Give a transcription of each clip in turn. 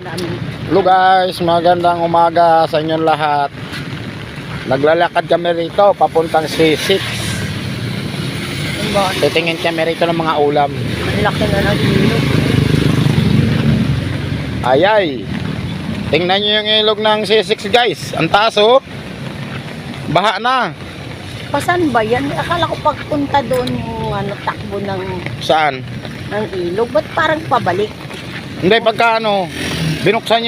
Hello guys, magandang umaga sa inyong lahat. Naglalakad kami rito papuntang C6. Titingin kami rito ng mga ulam. Laki na ng ilog. Ayay, tingnan nyo yung ilog ng C6 guys. Ang taas oh. Baha na. Pasan ba yan? Akala ko pagpunta doon yung takbo ng Saan? ilog. Ba't parang pabalik? Hindi, pagka binuksan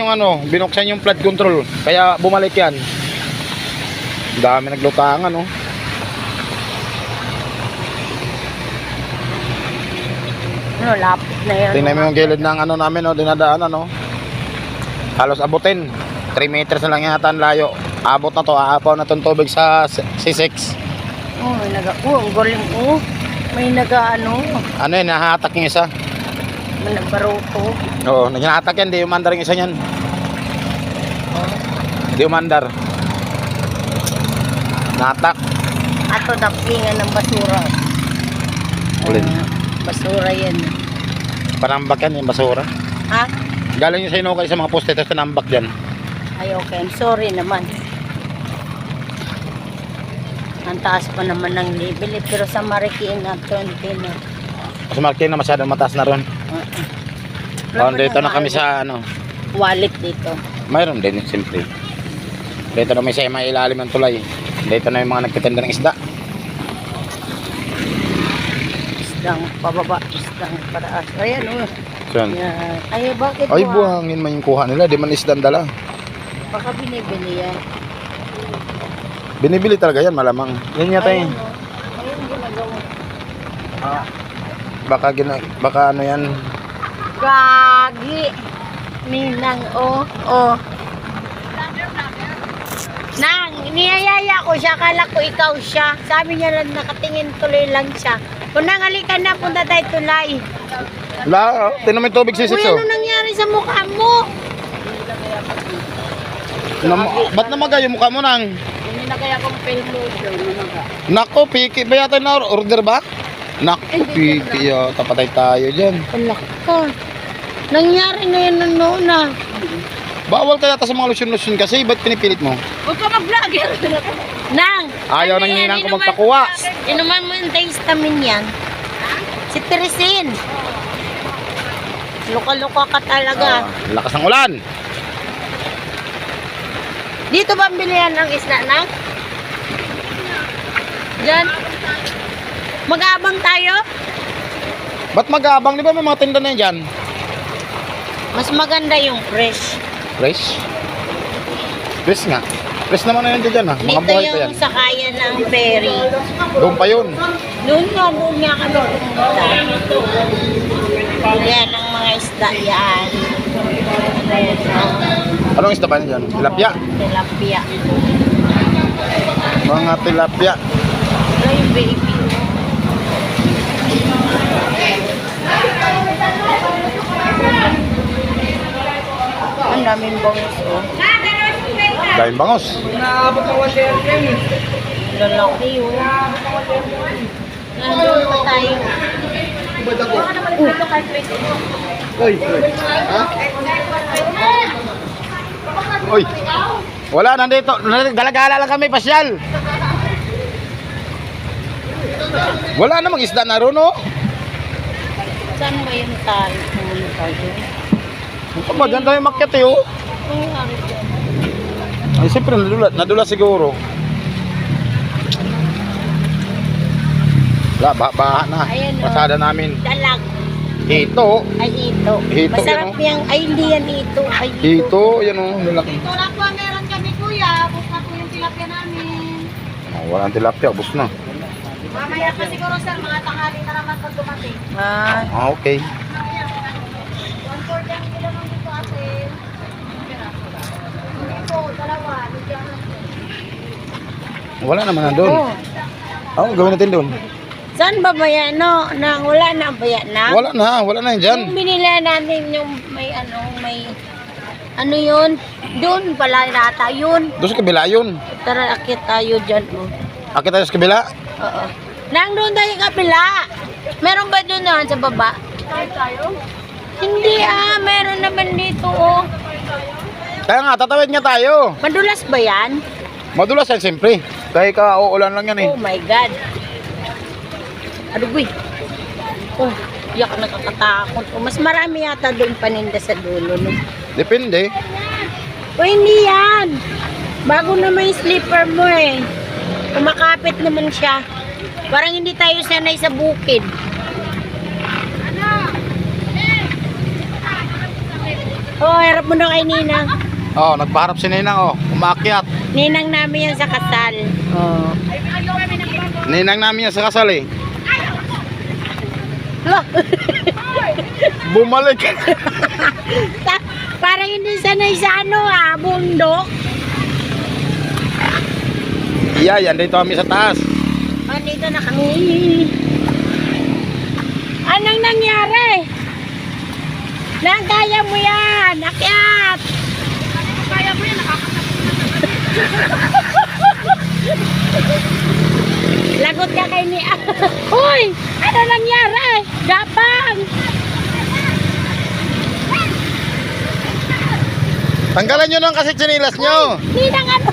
yung flood control. Kaya bumalik yan. Dami naglutangan oh. Lapit na yan. Tingnan mo yung gilid ng namin dinadaanan halos abutin 3 meters na lang yata ang layo. Abot na to, aapaw na tong tubig sa C6. May ang galing may Ano yun, nahahatak yung isa. may nagbaruto. Oo, naghahatak yan, di umandar yung isa yan. Di umandar. Nahatak. Ato naplingan ng basura. Ulin. Basura yan. Panambak yan, yung basura. Ha? Galing yung sa inukay sa mga poste, tapos panambak dyan. Ay okay, I'm sorry naman. Ang taas pa naman ng level pero sa Marikina 20 na. Kasi malaki na masyadong mataas na ron. Dito na kami sa wallet dito. Mayroon din siyempre. Dito na may sa may ilalim ng tulay. Dito na yung mga nagtitinda ng isda. Isdang pababa, isdang paraas. Ayan Yan. Yan. Ay bakit Ay buhangin man yung kuha nila, di man isdang dala. Baka binibili yan. Binibili talaga yan malamang. Yan yata Ayun, yun. Ayun ginagawa. Baka ano yan. Gagi. Ninang Nang, niyayaya ko siya, kala ko ikaw siya. Sabi niya lang nakatingin tuloy lang siya. Kung nangalikan na, punta tayo tulay. Wala, tinan mo yung tubig sisik Uy, ano nangyari sa mukha mo? Ba't namaga yung mukha mo nang? Hindi na kaya kong payload. Nako, piki ba yata na order ba? Nako, piki yata, patay tayo dyan. Alak ka. Nangyari na yan noon na. Bawal ka yata sa mga lusyon-lusyon kasi, ba't pinipilit mo? Huwag ka mag-vlogger. Nang! Ayaw nang hinang ko magpakuha. Inuman mo yung taste-tamin yan. Si Teresin. Luka-luka ka talaga. Lakas ng ulan. Dito ba ang bilihan ng isda na? Diyan. Mag-aabang tayo? Ba't mag-aabang? Di ba may mga tinda na yan dyan? Mas maganda yung fresh. Fresh? Fresh nga. Fresh naman na yan dyan ha. Mga Dito buhay pa yan. yung sakayan ng ferry. Doon pa yun. Doon nga kami pumunta. Yan ang mga isda yan. Anong isda ba yan dyan? Tilapia? Tilapia. Mga tilapia. Ay, baby. Ang daming bangos Daming bangos. Lalaki Nandun pa tayo. Uy. Wala, nandito. Galagala lang kami, pasyal. Wala namang isda na ron, Saan ba yung tayo? Ito ba, dyan tayo makyat Nangyari dyan. Ay, siyempre, nadula siguro. Wala, baha na. Ayan, Pasada namin. Dalag. Hito. Ay, ito. Hito, Masarap yan, yung, ay, hindi yan ito. Ay, Hito, yan lalaki. Ito lang po meron kami, kuya. Bus na po yung tilapia namin. Walang tilapia, ubos na. Mamaya pa siguro, sir. Mga tanghali na naman pag dumating. Okay. 1/4 ang kilo ng dito, ate. Ito, dalawa. Wala naman na doon. Gawin natin doon. Saan ba ba yan, no? Wala na ba yan, na? Wala na yan dyan. Yung binila natin yung may yun? Doon pala nata yun. Doon sa kabila yun. Tara, akit tayo dyan, Akit tayo sa kabila. Oo. Nang doon tayo kapila. Meron ba doon sa baba? Tayo? Hindi meron naman dito Kaya nga, tatawid nga tayo. Madulas ba yan? Madulas yan, siyempre. Kahit ka uulan lang yan eh. Oh my God. Adugoy. Oh, yak nakakatakot. Oh, mas marami yata doon paninda sa dulo. No? Depende. O hindi yan. Bago naman yung slipper mo eh. Kumakapit naman siya. Parang hindi tayo sanay sa bukid. Oh, harap mo na kay Ninang. Oh, nagpaharap si Ninang oh. Umakyat. Ninang namin yan sa kasal. Oh. Ninang namin yan sa kasal eh. Lo. Bumalik. Parang hindi sanay sa bundok. Yeah, yan dito kami sa taas. Oh, dito na kami. Anong nangyari? Kaya mo yan, akyat. Kaya mo yan, lagot ka kay ni Hoy, ano nangyari? Gapang. Tanggalan nyo nang kasi tsinilas nyo. Ninang ano?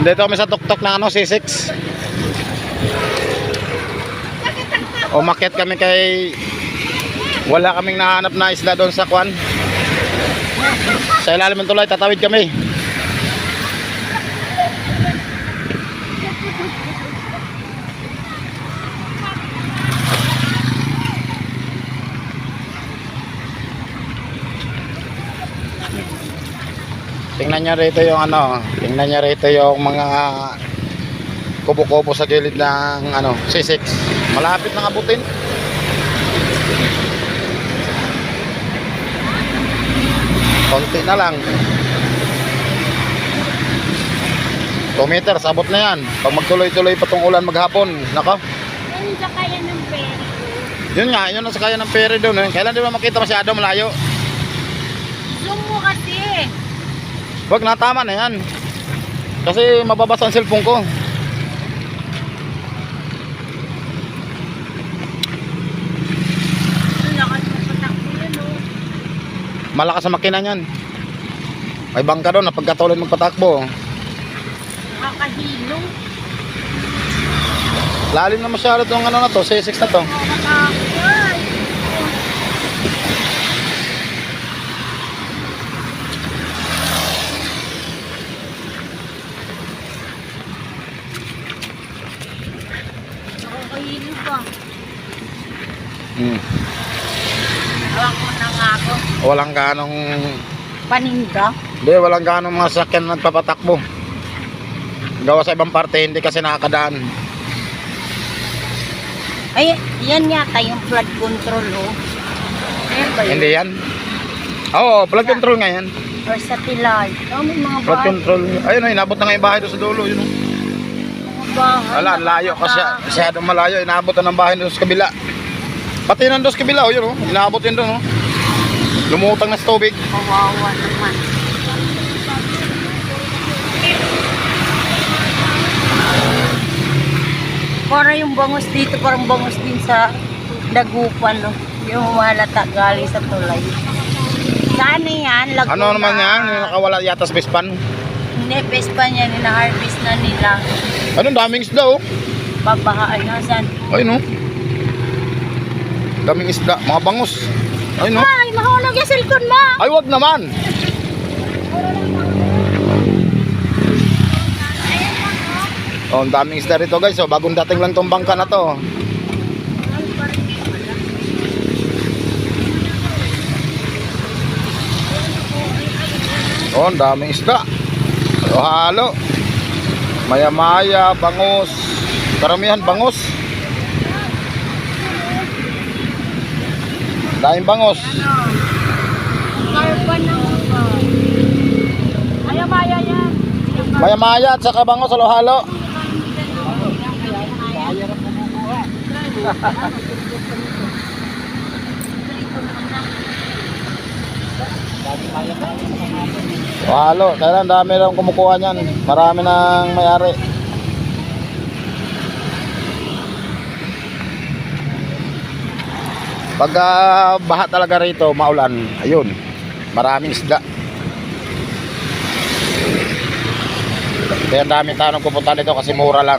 Dito kami sa tuktok ng C6. Umakyat kami kay wala kaming nahanap na isla doon sa kwan. Sa ilalim ng tulay tatawid kami. Tingnan nyo rito yung tingnan nyo rito yung mga kubo-kubo sa gilid ng C6. Malapit nang abutin. Konti na lang. 2 meters, abot na yan. Pag magtuloy-tuloy pa tong ulan maghapon, nako. Yan sa kaya ng pera. Yun nga, yun ang sakaya ng ferry doon. Kailan di ba makita masyado malayo? Zoom mo kasi. Wag na, tama na yan. Kasi mababasa ang cellphone ko. Malakas ang makina niyan. May bangka doon na pagkatuloy magpatakbo. Nakakahilong. Lalim na masyado itong na to, C6 na to. Nakakahilong. Nakakahilong pa. Hawak mo na nga ako. Walang ganong Paninda? Hindi, walang ganong mga sakyan na nagpapatakbo. Gawa sa ibang parte, hindi kasi nakakadaan. Ay, yan yata yung flood control, oh. Ayan ba yun? Hindi yan. Oo, flood control nga yan. Or satellite. Oh, may mga Flood bahay. control. Ayun, inabot na nga yung bahay doon sa dulo. Yun, oh. Mga bahay. Wala, layo kasi masyadong malayo. Inabot na ng bahay doon sa kabila. Pati nandun sa kabila, yun, oh. Inabot yun doon, oh. Lumutang na sa tubig. Kawawa naman. Para yung bangus dito, parang bangus din sa Dagupan, no? Yung malata galing sa tulay. Saan yan? Laguna. Ano naman yan? Yung nakawala yata sa Vespan. Hindi, Vespa niya, nina-harvest na nila. Anong daming isda, oh. Babahaan na, saan? Ayun, oh. Daming isda, mga bangus. Ayun, oh. Ay, mahulog yung cellphone mo! Ay, wag naman. Oh, ang daming isda rito, guys. Oh, bagong dating lang tong bangka na to. Oh, ang daming isda. Halo-halo. Maya-maya, bangus. Karamihan bangus. Daming bangus. Karpan na ba? Maya-maya yan. Maya-maya at saka bangus, halo-halo. Halo, kaya ang dami lang kumukuha niyan. Marami nang may-ari. Pagka baha talaga rito, maulan, ayun, maraming isda. Kaya ang daming tao nagpupunta dito kasi mura lang.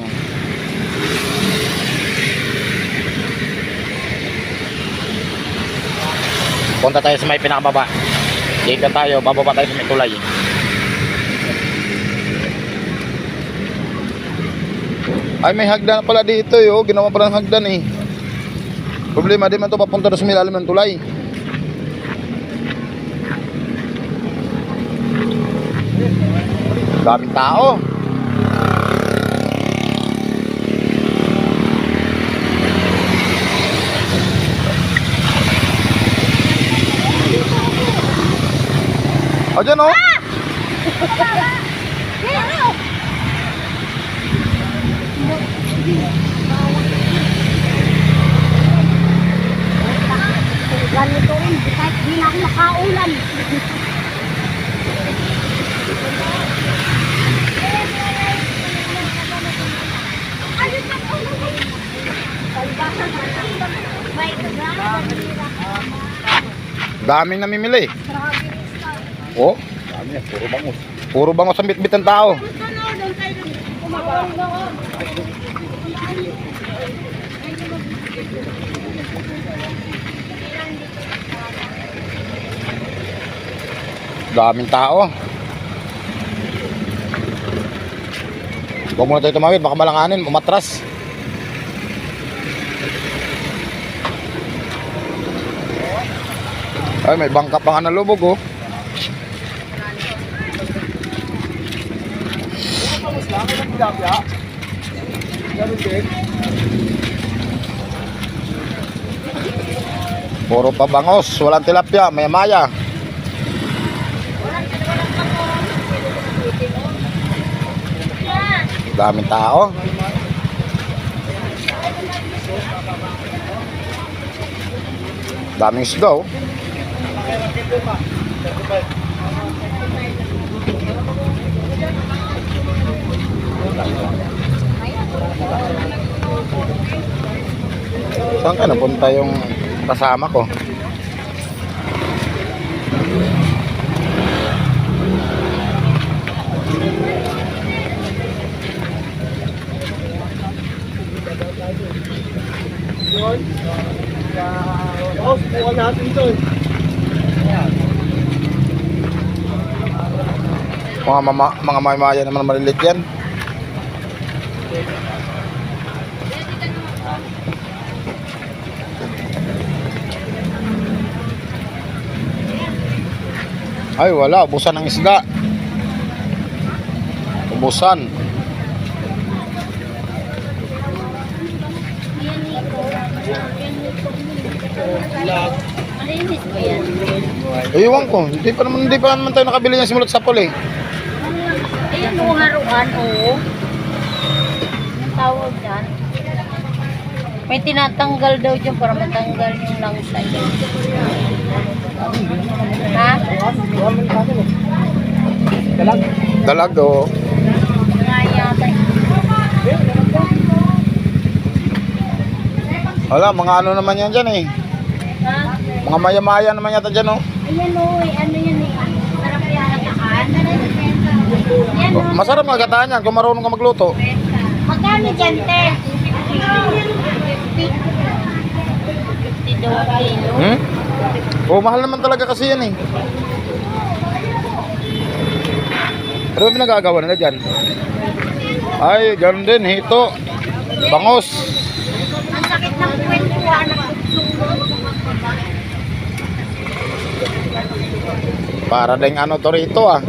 Punta tayo sa may pinakababa. Dito tayo, bababa tayo sa may tulay. Ay, may hagdan pala dito yo. Ginawa pala ng hagdan eh. Problema di man to papunta sa may ilalim ng tulay. Daming tao. O dyan o. Ganito rin, kahit di na ako makaulan. Daming namimili. Oh, dami yan. Puro bangus. Puro bangus ang bitbit ng tao. Daming tao. Huwag muna tayo tumawid, baka malanganin, umatras. Ay, may bangka pa nga na lubog oh. Puro pa bangos, walang tilapia, may maya. Daming tao. Daming isda oh. Saan ka napunta yung kasama ko? Buwan natin ito eh. Mga mamaya naman malilit yan. Ay wala, ubusan ng isda. Ubusan. Malinis ba yan? Ewan ko, hindi pa naman tayo nakabili ng simulot sa puli. Ayan o, haruan o. Ang tawag dyan. May tinatanggal daw dyan para matanggal yung langsa dyan. Ha? Dalag o. Nga yata. Wala, mga ano naman yan dyan eh. Ha? Mga maya-maya naman yata dyan oh. Ayan o, ano yan eh. Sarap yung natakaan. Yan o. Masarap nga gataan yan kung marunong ka magluto. Magkano dyan, te? 50 daw kilo. Hmm? Oh, mahal naman talaga kasi yan eh. Pero may nagagawa nila dyan. Ay, ganun din, hito. Bangos. Ang sakit ng kwentuhan ng Para ding ano to rito ah.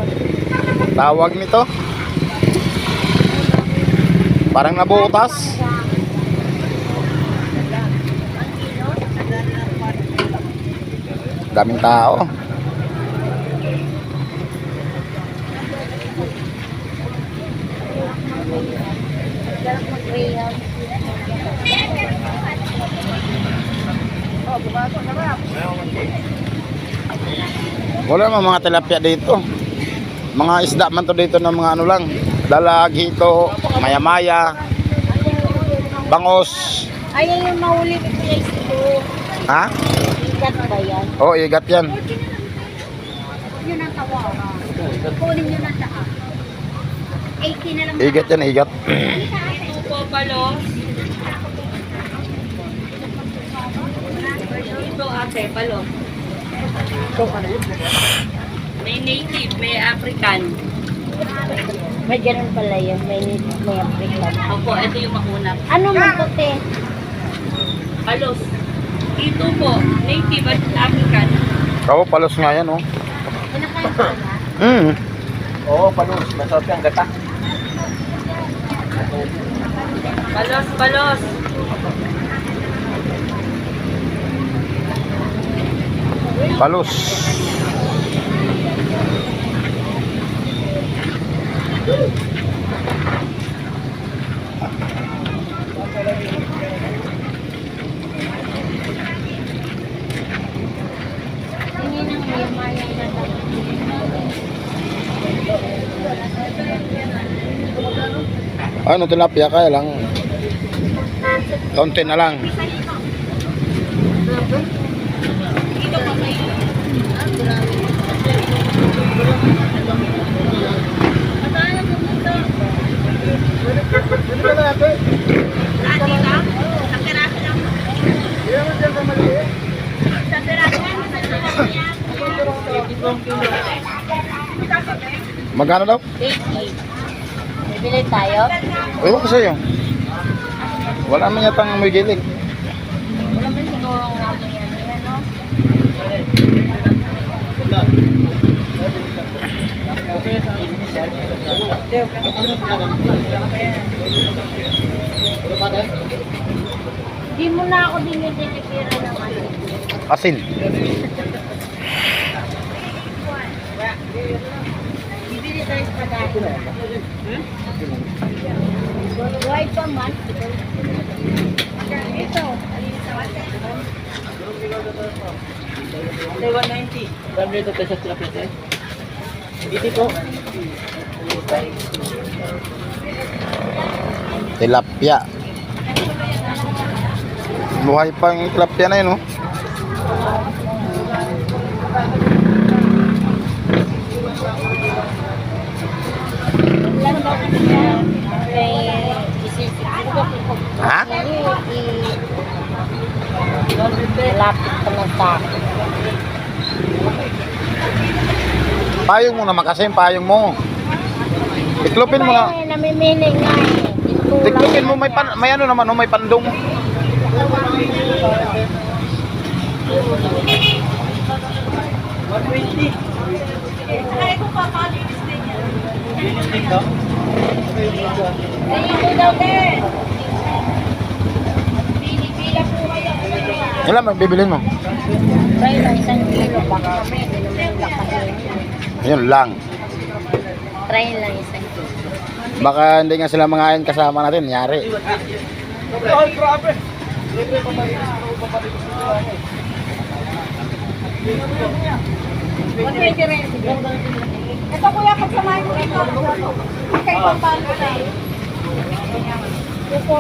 Tawag nito. Parang nabutas. Daming tao. Wala naman mga tilapia dito. Mga isda man to dito ng mga ano lang. Dalag, hito, maya-maya, bangos. Ayan yung nahuli ko guys ito. Ha? Ikat ba yan? Oo, igat yan. Yun ang tawaran. Kunin nyo na sa 80 na lang. Igat yan, igat. Upo, palos. Ito ate, palos. May native, may African. May ganun pala yun, may native, may African. Opo, ito yung makunat. Ano man to, te? Palos. Ito po, native at African. Oo, palos nga yan, oh. Kinakain ko na. Oo, palos. Masarap yung gata. Palos, palos. Palos. Tingin ang maya-maya na lang. Ano, tilapia kaya lang. Konti na lang. Ito pa kayo. Magkano daw? 80. Bibili tayo? Ewan ko sa'yo. Wala man yatang may gilig. Wala ba siguro ang namin yan? Yan, no? Di mo na ako dinidilipira ng ano. Asin. Bibili tayo sa pagkain. Buhay pa man. Ito. Ate, 190. Dami ito tayo sa tilapia, eh. Iti po. Tilapia. Buhay pa yung tilapia na yun, oh. Lang daw kasi yan. May isisipin ko. Ha? Malapit pa ng sako. Payong mo naman kasi, payong mo. Tiklopin mo na. Ay, namimili nga eh. Tintulang Tiklopin mo, lang may ano naman, oh, may pandong. Ganyan ko daw din. Pinipila po kayo. Ilan may bibilin mo? Try lang isang kilo. Baka kami, hindi naman lakahin. Yun lang. Try lang isang kilo. Baka hindi nga sila mangain kasama natin, yari. Ay, grabe. Ito kuya, pagsamahin ko ito. Kay Pampalo na eh. Opo.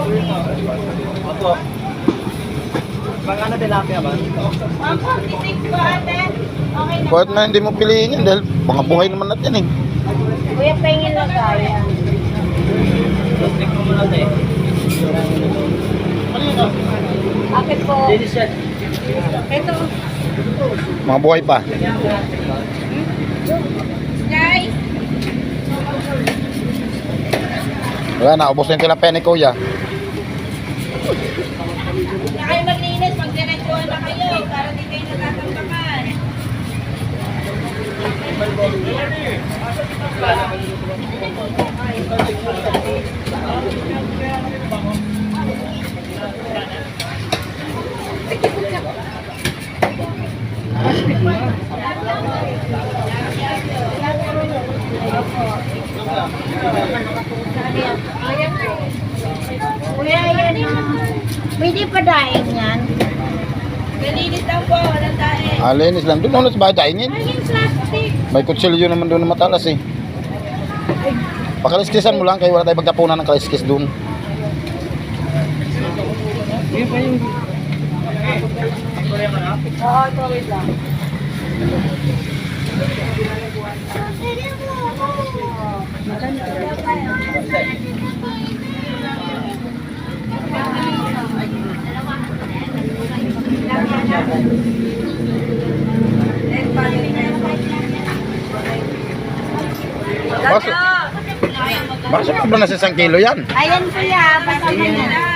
Mga ano tilapia ba? 146 ba ate? Okay na. Kahit na hindi mo piliin yan dahil mga buhay naman natin, eh. Kuya, pahingin lang kaya. Stick mo muna tayo. Akit po. Delicious. Ito. Mga buhay pa. Guys. Wala na, ubos na yung tilapia ni Kuya. Na kayo maglinis, magdiretsuhan na kayo para di kayo natatambakan. Kuya, yan. Pwede pa daing yan. Malinis lang po, walang daing. Alinis lang. Doon ulit ba daingin? Ay, yung plastic. May kutsilyo naman doon na matalas, eh. Pakaliskisan mo lang kaya wala tayo magtapunan ng kaliskis doon. Oo, tuloy lang. Bakit sobrang na sa 1 kilo yan? Ayan kuya, basta mo na.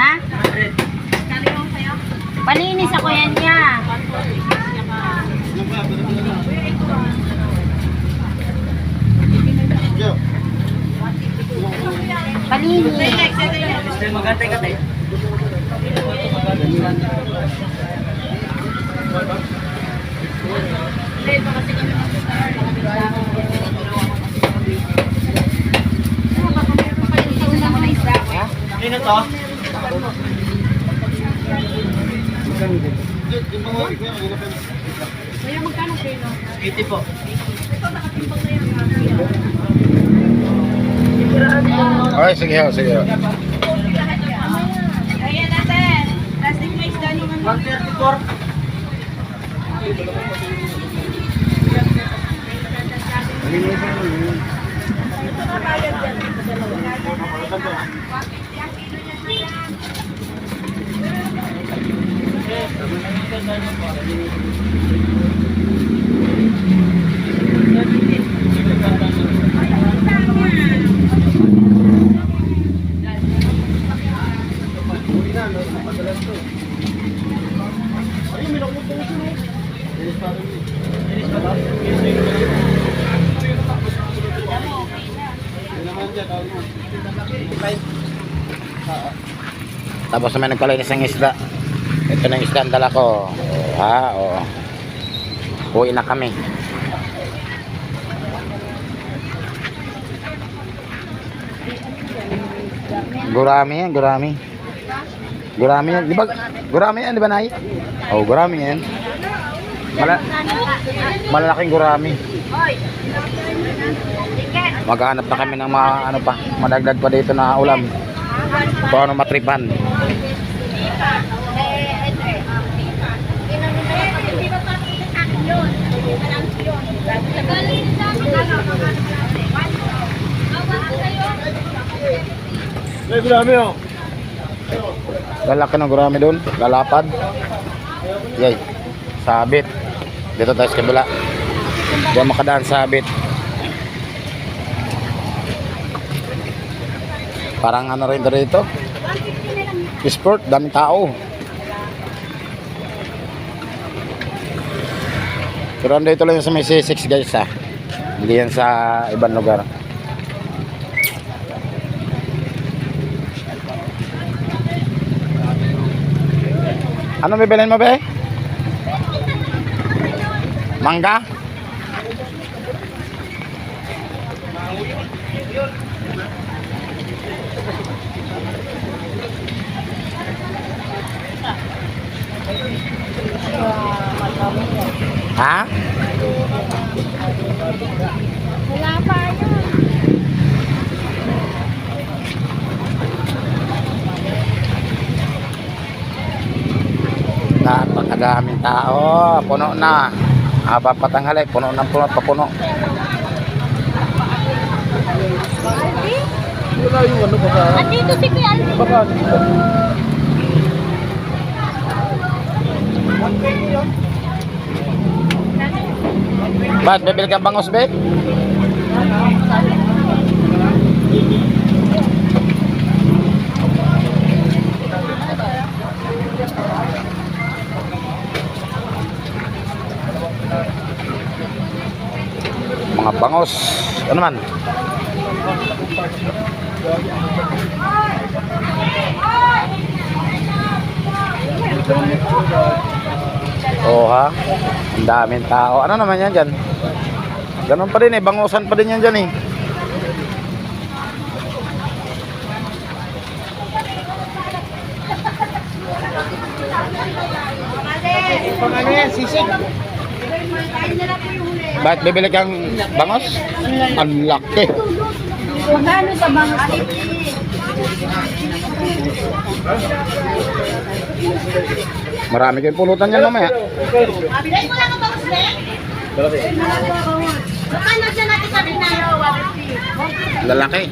Ha? Palinis ako yan niya. Palinis. Magantay-gantay. Sino to? Kaya magkano kilo? 80 po. Okay, sige ho, sige ho. Ayan natin. Plastic waste na yung ano. 134. Tapos may nagpalinis ng isda. Ito na yung isda ang dala ko. Ha, o. Uwi na kami. Gurami yan, gurami. Gurami yan. Di ba? Gurami yan, di ba, Nay? Oh, gurami yan. Malalaking gurami. Maghanap na kami ng mga ano pa, madagdag pa dito na ulam. Paano matripan. Gurami oh. Lalaki ng gurami doon, lalapad. Yay, sabit. Dito tayo sa kabila. Diyan makadaan sabit. Parang ano rin dito. Sport, daming tao. Pero dito lang sa may C6 guys ha. Hindi yan sa ibang lugar. Ano bibilin mo be? Mangga? Ha? Wala pa yun. Napakadaming tao. Puno na. Habang patanghali, puno na puno, papuno. Wala yung ano baka. Andito si Kuya Alvin. Baka. Ba't bibili ka bangos, be? Mga bangos. Ano man? Oo ha. Ang daming tao. Ano naman yan dyan? Ganun pa rin eh. Bangusan pa din yan dyan eh. Ano yan, sisig? Bakit bibili kang bangos? Ang laki. Magkano sa bangos? Marami kayong pulutan yan mamaya. Bilay mo lang ang bangos na eh. Magkano siya natin sabi na Lalaki.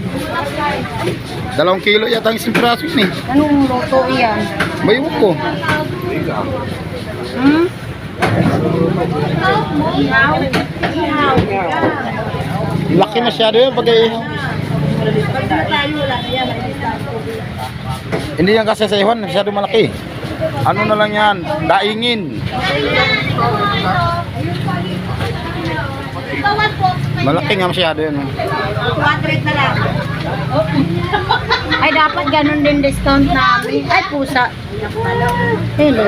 2 kilo yata ang isang piraso yun eh. Anong luto yan? Bayong ko. Hmm? Ihaw? Ihaw. Laki masyado yun pag ihaw. Hindi yan kasi sa iwan, masyado malaki. Ano na lang yan? Daingin. Malaki nga masyado yun. 200 na lang. Ay, dapat ganun din discount namin. Ay, pusa. Hello.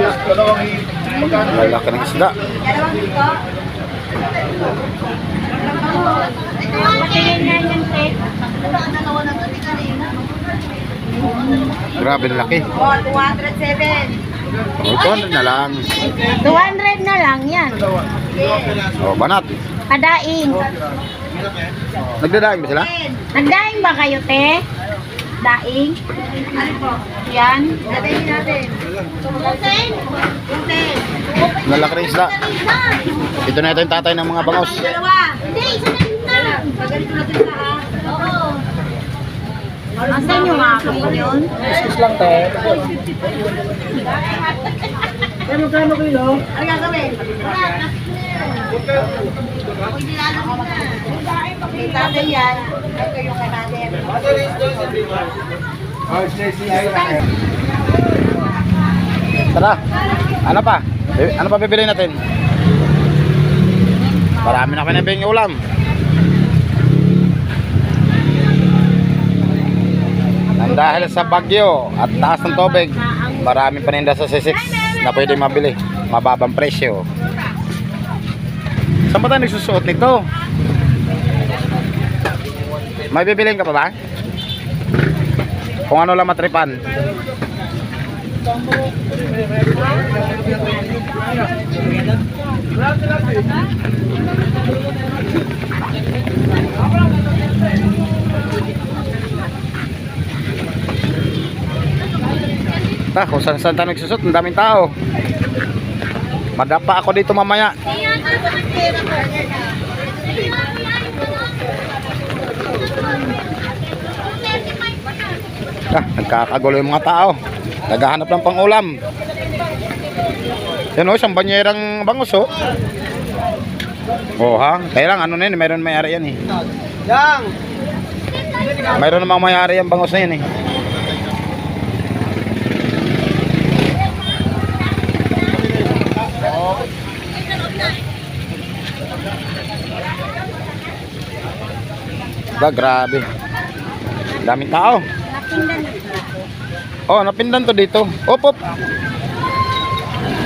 Malaki ng isda. Patingin nga yan, te. Grabe na laki. Oh, 207. Ito na lang. 200 na lang yan. O, banat. Kadaing. Nagdadaing ba sila? Nagdaing ba kayo, te? Daing? Yan. Dadaing natin. Malaki ng isda. Ito na ito yung tatay ng mga bangos. Hindi, isa na lang. Paganito natin sa Oo. Asan yung akin yun? Excuse lang tayo. Kano kilo? Ano gagawin? Tatay yan. Ito yung kanatin. Tara. Ano pa? Ano pa bibili natin? Marami na kinabing ulam. Nang dahil sa bagyo at taas ng tubig, maraming paninda sa C6 na pwede mabili. Mababang presyo. Saan ba tayo nagsusuot nito? May bibilin ka pa ba? Kung ano lang matripan. Kung saan tayo nagsusot, ang daming tao. Madapa ako dito mamaya. Nagkakagulo yung mga tao. Naghahanap ng pangulam. Yan o, isang banyerang bangus o. Oh ha, kaya lang ano na yun, mayroon may-ari yan eh. Yang! Mayroon namang may-ari yung bangus na yan eh. Grabe. Daming tao. Oh, napindan to dito. Op, op.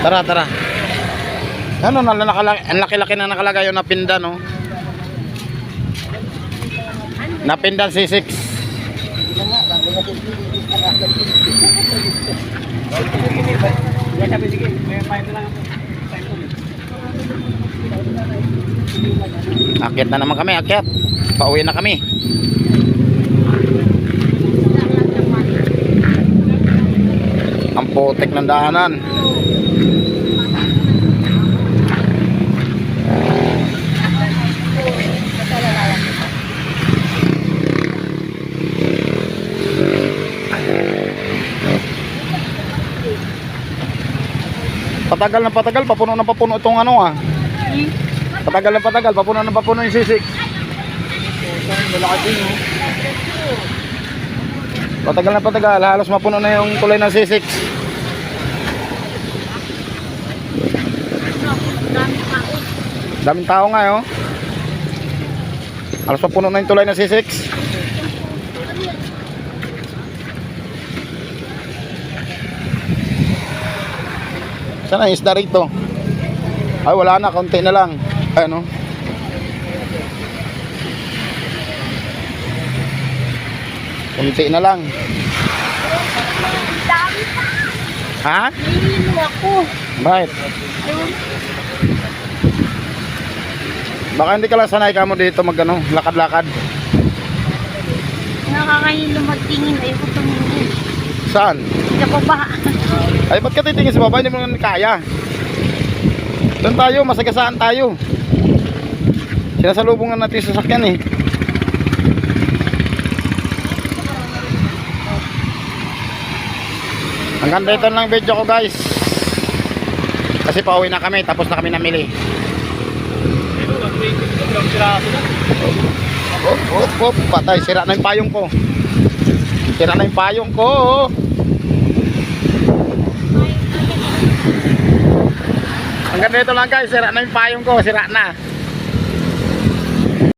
Tara, tara. Ano na ang laki-laki na nakalagay yung napindan, no? Napindan C6. Akyat na naman kami, akyat. Pauwi na kami. Ang putik ng daanan. Patagal na patagal, papuno na papuno itong ano ah. Patagal na patagal, papuno na papuno yung sisik. Patagal na patagal, halos mapuno na yung tulay ng C6. Daming tao nga oh. Halos mapuno na yung tulay ng C6. Saan ang isda rito? Ay wala na, konti na lang. Ano? Kunti na lang. Ha? Nahihilo ako. Bakit? Baka hindi ka lang sanay ka mo dito mag ano, lakad-lakad. Nakakahilo magtingin. Ayoko tumingin. Saan? Sa baba. Ay, ba't ka titingin sa baba? Hindi mo naman kaya. Doon tayo, masagasaan tayo. Sinasalubungan natin yung sasakyan eh. Hanggang dito lang video ko guys. Kasi pauwi na kami, tapos na kami namili. Op, patay, sira na yung payong ko. Sira na yung payong ko. Hanggang dito lang guys, sira na yung payong ko, sira na.